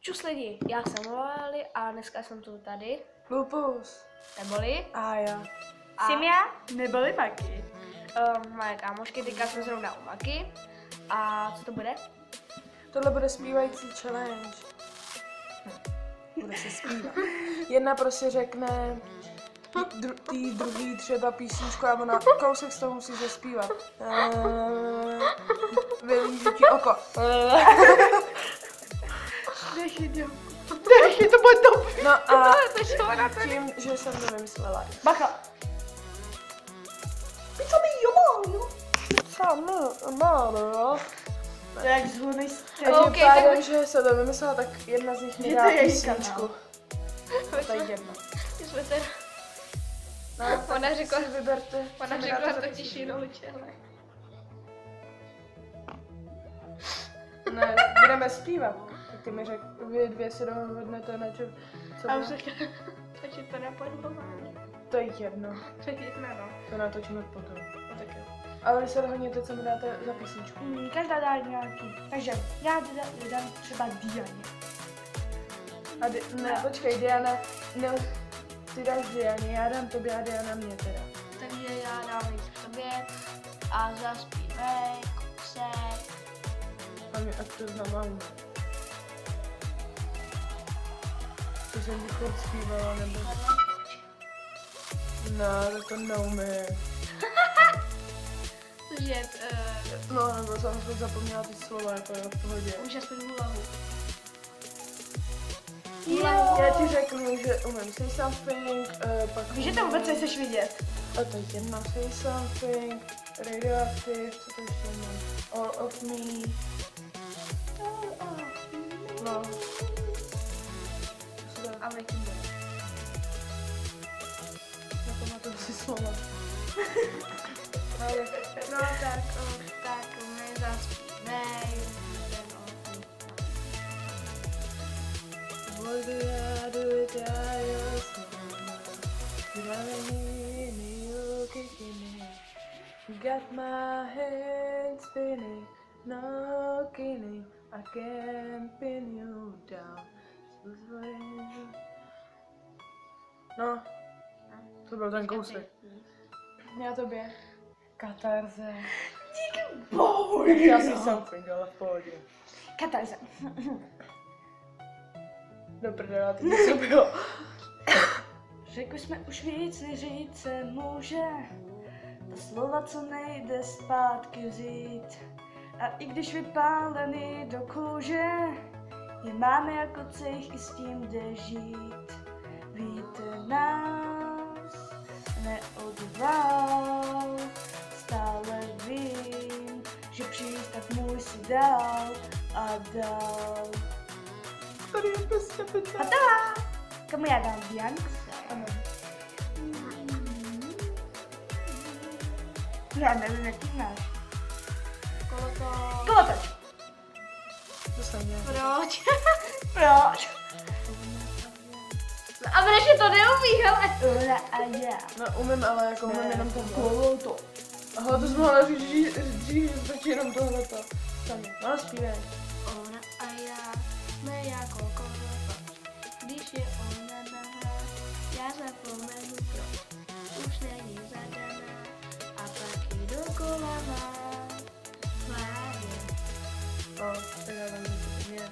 Čus lidi, já jsem Loli a dneska jsem tu tady. Lupus. Neboli? A já. Jsem já? Neboli Maki. Moje kámošky, teďka jsme zrovna u Maky. A co to bude? Tohle bude zpívající challenge. Bude se zpívat. Jedna prostě řekne tý druhý třeba písničku a ona kousek z toho musí zaspívat. Vylížu ti oko. Nechy, to bude to. No a To tím, že jsem to vymyslela. Bacha. Pizza mio, Mario. Jak zhodnej Takže Okay, pádem, tak- že se to vymyslela, tak jedna z nich mi Že dá to je její písničku. To je jedno. My jsme teda... No, Ona řekla, si vyberte. ona co mi řekla dáte za totiž jinou challenge. Ne, budeme zpívat. Tak ty mi řek, vy dvě si dohodnete na čem, co A bude. už řekla, takže to nepojďme. To je jedno, To je jedna, no. to natočíme potom. No tak jo. Ale vy se dohodněte, co mi dáte za písničku. Každá dá nějaký. Takže já dám třeba Dianě. A ne, počkej, Diana, ne, ty dáš Dianě, já dám tobě a Diana mě teda. Takže já dám nejdřív tobě a zaspívej, kousek. A to znamená. To jsem ti furt zpívala, nebo... No, tak to neumím. Takže No, nebo jsem furt zapomněla ty slova, jako jo, v pohodě. už aspoň hlavu. Já ti řeknu, že umím Say Something, pak... Víš, že to vůbec nechceš vidět. A to je jedna Say Something, Radioactive, co to ještě mám? All of Me. No. A Breaking Bad. Nepamatuju si slova. Ale No tak mi zaspívej. what do I do without your smile? Driving me, you kicking me. Got my head spinning, no kidding. I can't pin you down. No, to byl ten kousek. Já tobě. Katarze. Já si something, ale v pohodě. Katarze. Do prdela, to něco bylo. Řekli jsme už víc, než říct se může. Ta slova, co nejde zpátky vzít. A i když vypálený do kůže, je máme jako cejch, i s tím jde žít. Vítr nás neodval, stále vím, že přístav můj si dál a dál. Tady je prostě pizza. Komu já dám Dian? Ano. Já nevím, jak to znáš. Kolotoč. Kolotoč. To jsem já. Proč? Proč? A protože to neumí, hele. Ona a já. No umím, ale jako umím jenom tohle. Kolotoč. Aha, to jsme mohla říct dřív, tak jenom tohleto. Sami. No, zpívej. Ona a já jsme jako kolotoč. Když je ona nahá, já zapomenu proč. Už není zadaná a pak ji dokola má. Vládě. No, tak já vám něco mě.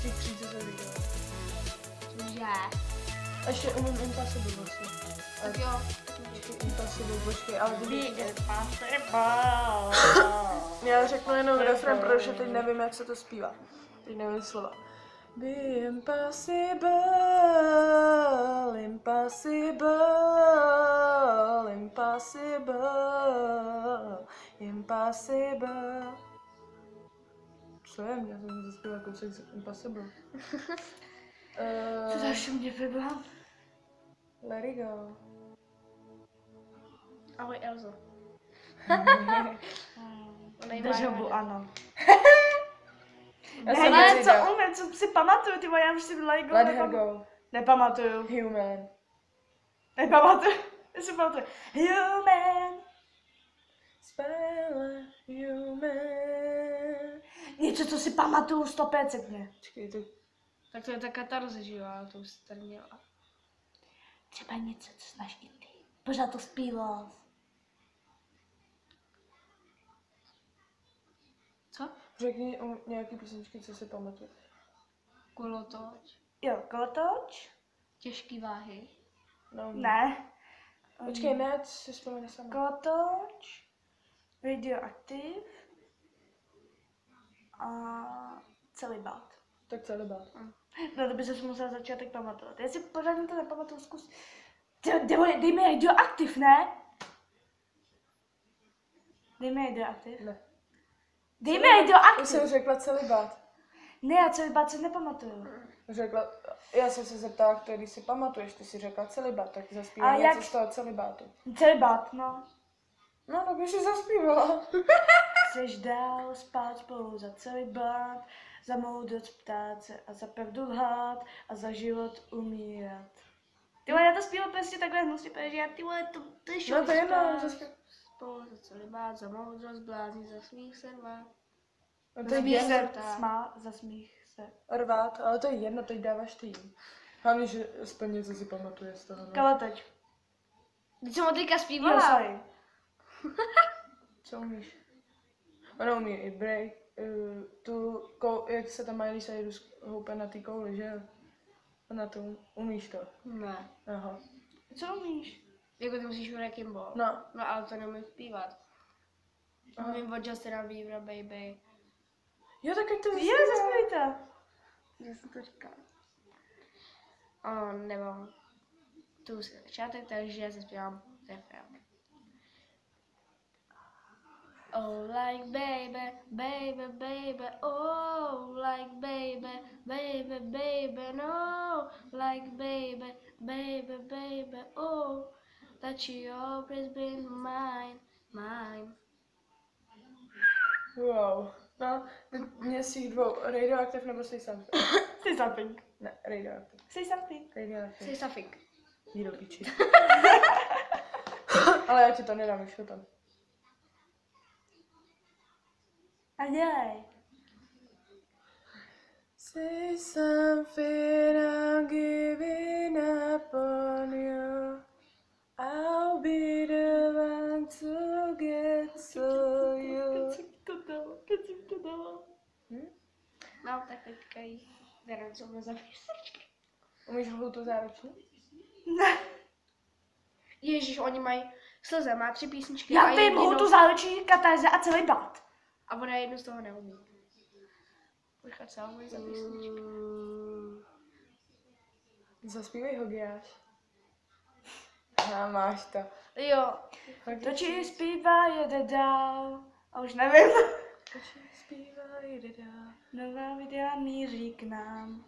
Ty tři, co jsem viděla. Cože? A ještě umím Impossible vlastně. Tak jo. Impossible, počkej, ale Be kdyby... impossible. Já řeknu jenom refren, protože teď nevím, jak se to zpívá. Teď nevím slova. Be impossible, impossible, impossible, impossible. Co je? Já jsem zaspívala kousek z Impossible. Co další mě vybral? Let it go. Ahoj Elzo. Dežavu, ano. Já jsem Ne, nezvědavá. co umím, co si pamatuju, ty vole, já už si like. Let her go. Nepamatuju. Human. Nepamatuju. Já si pamatuju. Human. Spell human. Něco, co si pamatuju 100%. Počkej, tak Tak to je ta katarze, že jo, ale to už jsi tady měla. Třeba něco, co znáš i ty. Pořád to zpíval. Co? řekni nějaký písničky, co si pamatuješ. Kolotoč. Jo, kolotoč? Těžký váhy. No, Ne. Počkej, ne, si vzpomeneš sama. Kolotoč, Radioactive a celibát. Tak celibát. No to by se musela začátek pamatovat. Já si pořádně to nepamatuju, zkus. Dej mi Radioactive, ne? Dej mi Radioactive. Ne. Dej mi Já Radioactive. jsem řekla celibát. Ne, já celibát si nepamatuju. Já jsem se zeptala, který si pamatuješ, ty si řekla celibát, tak A zaspívám něco jak- z toho celibátu. Celibát, no. No, tak už si zaspívala. Chceš dál spát spolu za celibát, za moudrost ptát se a za pravdu lhát a za život umírat. Ty vole, já to zpívám prostě takhle hnusně, protože já ty vole, to je No to je jedno, spát zaspív. spolu za celibát, za moudrost blázní, za smích se rvát. No to je Smích jedno, se tak. smá, za smích se. rvát, ale to je jedno, teď dáváš ty. Hlavně, že aspoň něco si pamatuje z toho. No. Kolotoč. Teď jsem ho teďka Jo, zpívala. sorry. Co umíš? Ona umí i break, jak se tam Miley Cyrus houpe na té kouli, že jo? Ona to umíš to. Ne. Aha. Co umíš? Jako ty musíš Wrecking Ball. No. No ale to neumím zpívat. Aha. Umím od Justina Biebera, baby. Jo, tak ať to Jo, zaspívej to. Já jsem to říkala. Nemám tu začátek, takže já se zpívám refrén. Oh, like baby, baby, baby, oh, like baby, baby, baby, no, like baby, baby, baby, oh, that she always been mine, mine. Wow. No, mě z těch dvou, Radioactive nebo Say Something? Say something. Ne, Radioactive. Say something. Radioactive. Say something. Jdi do piči. Ale já ti to nedám, už to tam. A dělej. Say something, I'm giving up on you. I'll be the one to get to you. Teď jsem to dala. No, tak teďka jí vyrancujeme za písničky. Umíš hlutu záruční? Ne. Ježíš, oni mají Slze, má 3 písničky. Já a vím, jedinou- tu záleží katarze a celý bát. A ona jednu z toho neumí. Počkat, co umí za písničky? Zaspívej Hogiáš. A máš to. Jo. To či zpívá, jede dál. A už nevím. Zpívá, jde dál. Nová videa míří k nám.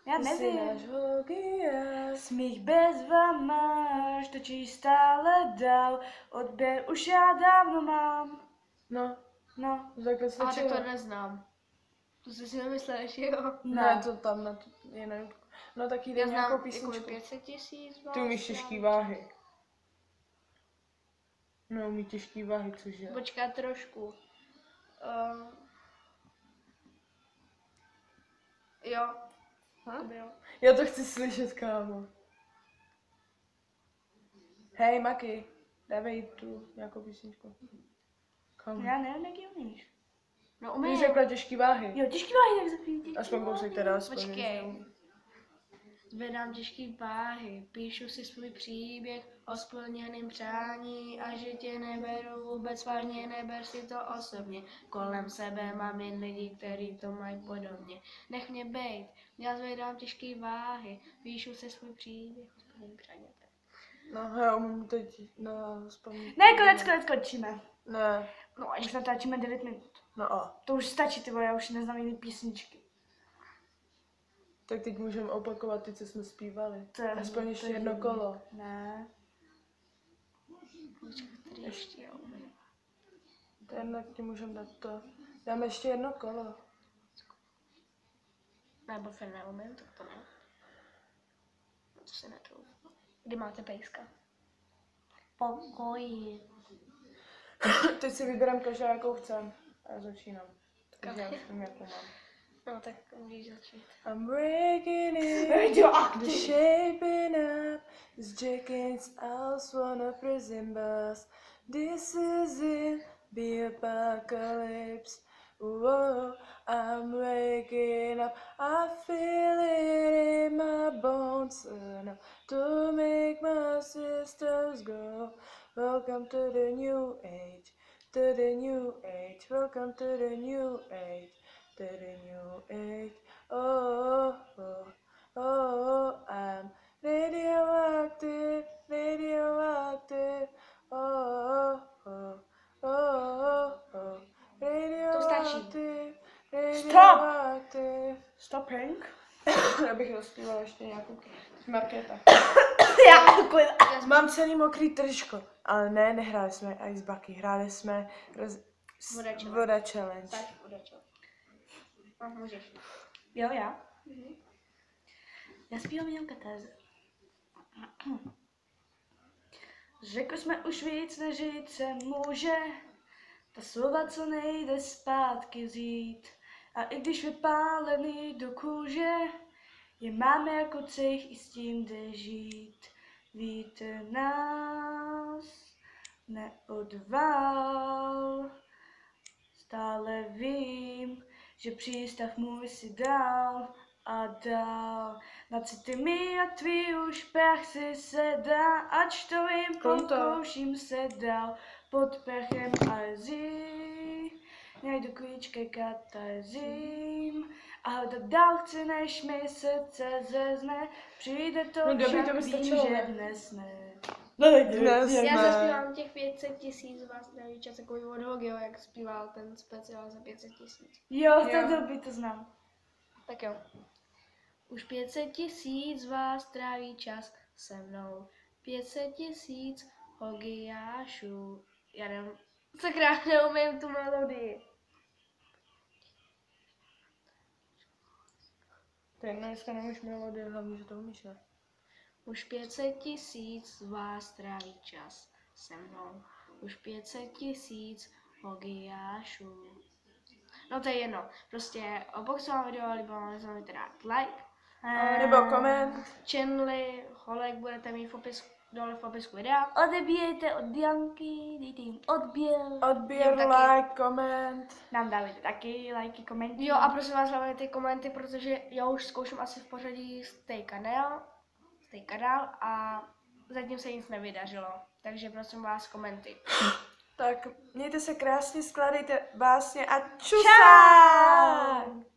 Já Ty jsi náš nevím. Hogiáš. Smích bez máš, točí stále dál. Odběr už já dávno mám. No, No, takhle Ale tak stačilo. to neznám. To jsi si nemyslíš, jo? Ne, to tam na to je na YouTube. No tak jde Já nějakou znám písničku. jako 500 000. Ty umíš těžký váhy. No, umí těžký váhy, cože? Počkat trošku. Jo. To bylo. Já to chci slyšet, kámo. Hej, Maki, dávej tu nějakou písničku. Kámo. já nevím, jak ji umíš. No Ty umím. jsi řekla těžký váhy. Jo, těžký váhy, tak zapíjí. Aspoň kousek teda, aspoň. Počkej. Zvedám těžký váhy, píšu si svůj příběh o splněném přání a že tě neberu vůbec vážně, neber si to osobně. Kolem sebe mám jen lidi, kteří to mají podobně. Nech mě bejt, já zvedám těžký váhy, píšu si svůj příběh o splněném přání. No, já umím teď na vzpomínku. Ne, konec končíme. Ne, No, až natáčíme 9 minut. no a. To už stačí, ty vole, já už neznám jiný písničky. Tak teď můžeme opakovat ty, co jsme zpívali. To je- Aspoň ještě to je jedno divný. kolo. Ne. Který ještě jo. To je jedno, ti můžeme dát to. Dáme ještě jedno kolo. Nebo se neumím, tak to ne. No to se netroufnu. Kdy máte pejska? Pokoji. Teď si vybereme každá, jakou chcem. A já začínám. Takže já už vím, jakou mám. No tak můžeš začít. I'm breaking it, Radioactive. the shaping up, this Jenkins house on a prison bus. This is it, the apocalypse. Whoa, I'm waking up, I feel it in my bones enough to make my systems go. Welcome to the new age, to the new age, welcome to the new age, to the new age. Oh, oh, oh, oh, I'm radioactive, radioactive. Oh, oh, oh, oh, oh, radioactive, radioactive. Stopping. Já bych rozpívala ještě nějakou Markéta. Mám celý mokrý tričko, ale ne, nehráli jsme Ice Bucky, hráli jsme Voda Challenge. Tak, udačil. No, můžeš. Jo, já. Já zpívám jenom katáze. Řekli jsme už víc, než říct se může, ta slova, co nejde zpátky vzít. A i když vypálený do kůže, je máme jako cejch, i s tím jde žít. Vítr nás neodval, stále vím, že přístav můj si dál a dál. Na city mi a tvý už prach si sedá, ač to jim pokouším se dál. Pod prachem arzí, najdu klíčke katarzím. A hledat dál chci, než mi srdce zezne. Přijde to, No, dobrý, však to by vím, stačilo, že ne? dnes ne. Dnes Já ne. zaspívám těch 500 000 vás zdraví čas, jako od Hogio, jak zpíval ten speciál za 500 000. Jo, Jo. to dobrý, to znám. Tak jo. Už 500 000 vás tráví čas se mnou. 500 000 hogiášů. Já nevím, sakra, neumím tu melodii. Ty dneska nevíš melodii, hlavně, že to umíš, ne? Už 500 000 vás tráví čas se mnou. Už 500 000 hogiášů. No to je jedno. Prostě pokud se vám video líbilo, nezapomeňte dát like. Nebo koment. Channely, holek budete mít dole v popisku videa. Odebíjejte od Bianky, dejte jim Odběr, taky. like, koment. Nám dávajte taky lajky, komenty. Jo a prosím vás hlavně ty komenty, protože já už zkouším asi v pořadí stej kanál a zatím se nic nevydařilo. Takže prosím vás komenty. Tak mějte se krásně, skládejte básně a čusák!